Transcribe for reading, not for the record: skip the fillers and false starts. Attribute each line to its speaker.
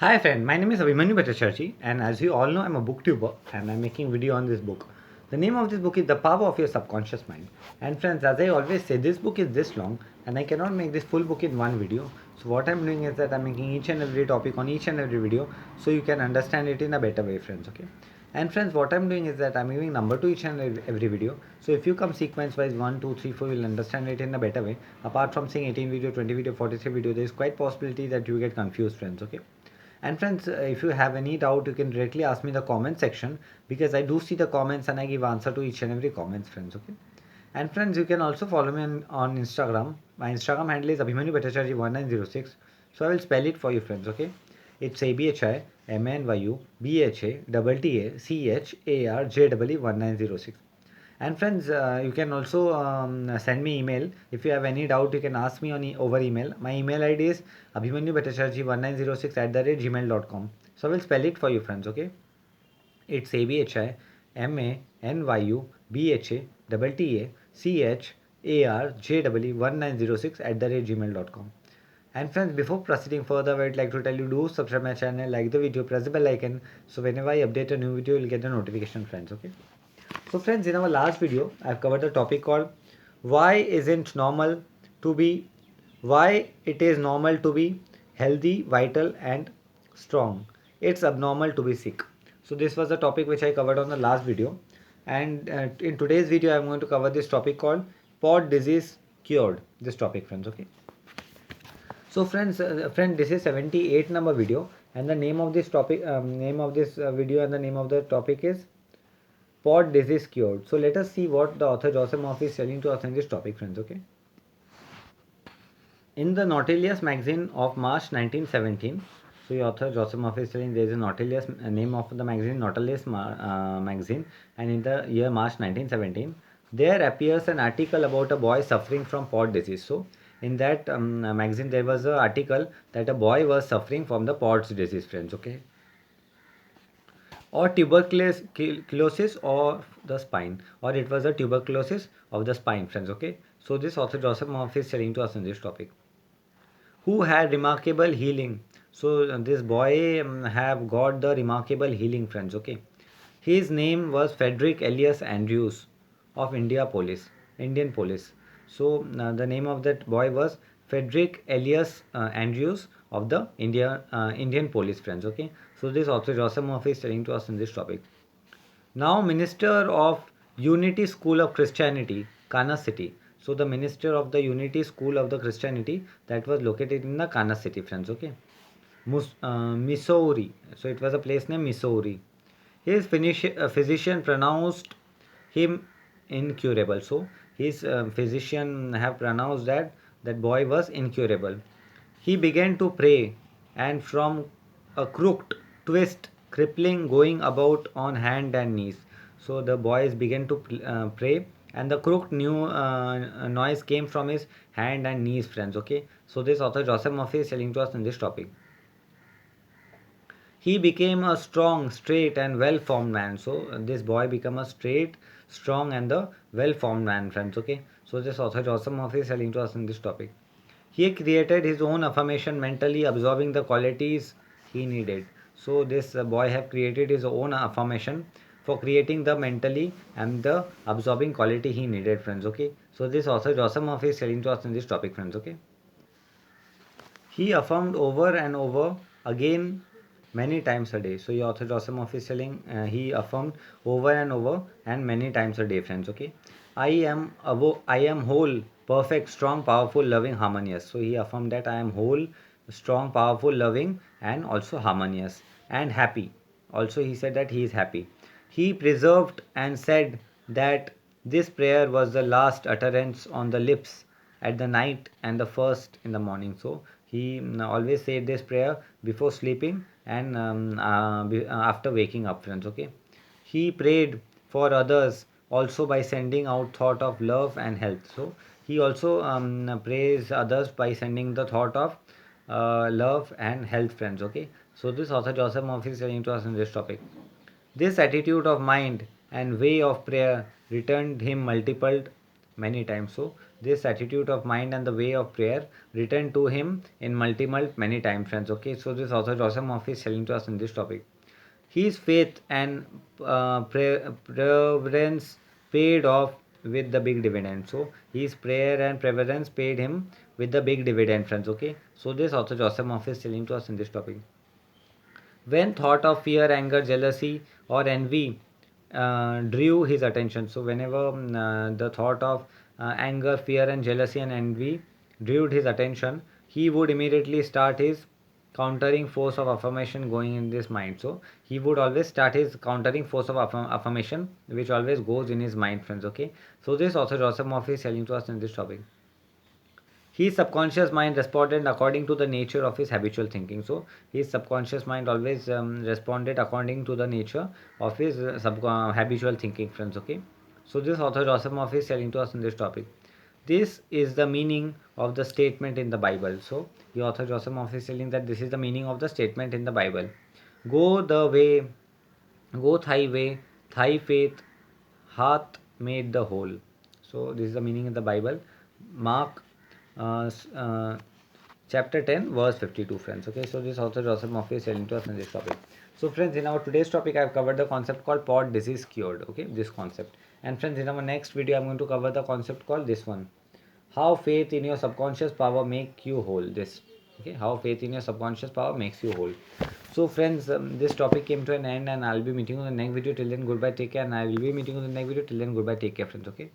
Speaker 1: Hi friend, my name is Abhimanyu Bhattacharjee and as you all know I'm a booktuber and I'm making video on this book. The name of this book is The Power of Your Subconscious Mind. And friends, as I always say, this book is this long and I cannot make this full book in one video. So what I'm doing is that I'm making each and every topic on each and every video so you can understand it in a better way friends, okay? And friends, what I'm doing is that I'm giving number to each and every video. So if you come sequence wise 1, 2, 3, 4, you'll understand it in a better way. Apart from saying 18 video, 20 video, 43 video, there is quite possibility that you get confused friends, okay? And friends, if you have any doubt, you can directly ask me in the comment section because I do see the comments and I give answer to each and every comments, friends. Okay. And friends, you can also follow me on Instagram. My Instagram handle is Abhimanyu Bhattacharjee 1906. So I will spell it for you, friends. Okay. It's ABHIMANYUBHATTACHARJEE 1906. And friends, you can also send me email. If you have any doubt, you can ask me on over email. My email ID is abhimanyubhattacharjee1906 @gmail.com. So I will spell it for you, friends. Okay, it's ABHIMANYUBHATTACHARJEE 1906 @gmail.com. And friends, before proceeding further, I would like to tell you, do subscribe my channel, like the video, press the bell icon, so whenever I update a new video, you'll get the notification, friends. Okay. So friends, in our last video, I've covered the topic called why isn't normal to be, why it is normal to be healthy, vital and strong. It's abnormal to be sick. So this was the topic which I covered on the last video. And in today's video, I'm going to cover this topic called pod disease cured. This topic, friends, okay? So friends, this is 78 number video and the name of this topic, video and the name of the topic is pod disease cured. So let us see what the author Joseph Murphy is telling to us in this topic, friends. Okay. In the Nautilus magazine of March 1917, so the author Joseph Murphy is telling there is a Nautilus name of the magazine, Nautilus magazine, and in the year March 1917, there appears an article about a boy suffering from pod disease. So in that magazine, there was an article that a boy was suffering from the POTS disease, friends. Okay, or tuberculosis of the spine, or it was a tuberculosis of the spine, friends. Okay, so this author Joseph Murphy is telling to us in this topic, who had remarkable healing. So this boy have got the remarkable healing, friends. Okay, his name was Frederick Elias Andrews of Indian Police. So the name of that boy was Frederick Elias Andrews of the Indian Police, friends. Okay, so this author Joseph Murphy is telling to us in this topic. Now minister of Unity School of Christianity, Kansas City. So the minister of the Unity School of the Christianity that was located in the Kansas City, friends. Okay, Missouri. So it was a place named Missouri. His physician pronounced him incurable. So his physician have pronounced that that boy was incurable. He began to pray, and from a crooked twist, crippling, going about on hand and knees. So the boys began to pray, and the crooked new noise came from his hand and knees, friends. Okay, so this author Joseph Murphy is telling to us in this topic. He became a strong, straight, and well-formed man. So this boy became a straight, strong, and the well-formed man, friends. Okay, so this author Joseph Murphy is telling to us in this topic. He created his own affirmation, mentally absorbing the qualities he needed. So this boy have created his own affirmation for creating the mentally and the absorbing quality he needed, friends. Okay, so this author Joseph Murphy is telling to us in this topic, friends. Okay, he affirmed over and over again many times a day. So your author Joseph Murphy is telling he affirmed over and over and many times a day, friends. Okay, I am whole, perfect, strong, powerful, loving, harmonious. So he affirmed that I am whole, strong, powerful, loving, and also harmonious and happy. Also he said that he is happy. He preserved and said that this prayer was the last utterance on the lips at the night and the first in the morning. So he always said this prayer before sleeping and after waking up, friends. Okay, he prayed for others also by sending out thought of love and health. So he also prays others by sending the thought of love and health, friends. Okay, so this author Joseph Murphy is telling to us in this topic. This attitude of mind and way of prayer returned him multiple many times. So this attitude of mind and the way of prayer returned to him in multiple many times, friends. Okay, so this author Joseph Murphy is telling to us in this topic. His faith and preference paid off with the big dividend. So his prayer and preference paid him with the big dividend, friends. Okay, so this author Joseph Murphy is telling to us in this topic. When thought of fear, anger, jealousy, or envy drew his attention. So whenever the thought of anger, fear, and jealousy and envy drew his attention, he would immediately start his countering force of affirmation going in this mind. So he would always start his countering force of affirmation, which always goes in his mind, friends. Okay. So this author Joseph Murphy is telling to us in this topic. His subconscious mind responded according to the nature of his habitual thinking. So his subconscious mind always responded according to the nature of his habitual thinking, friends. Okay. So this author Joseph Murphy is telling to us in this topic. This is the meaning of the statement in the Bible. So the author Joseph Murphy is telling that this is the meaning of the statement in the Bible. Go the way, go thy way, thy faith hath made the whole. So this is the meaning in the Bible. Mark chapter 10 verse 52, friends. Okay, so this author Joseph Murphy is telling to us in this topic. So friends, in our today's topic I have covered the concept called pod disease cured. Okay, this concept. And friends, in our next video I'm going to cover the concept called this one, how faith in your subconscious power make you whole. This, okay, how faith in your subconscious power makes you whole. So friends, this topic came to an end and I'll be meeting you in the next video. Till then, goodbye, take care, and I will be meeting you in the next video. Till then, goodbye, take care, friends. Okay.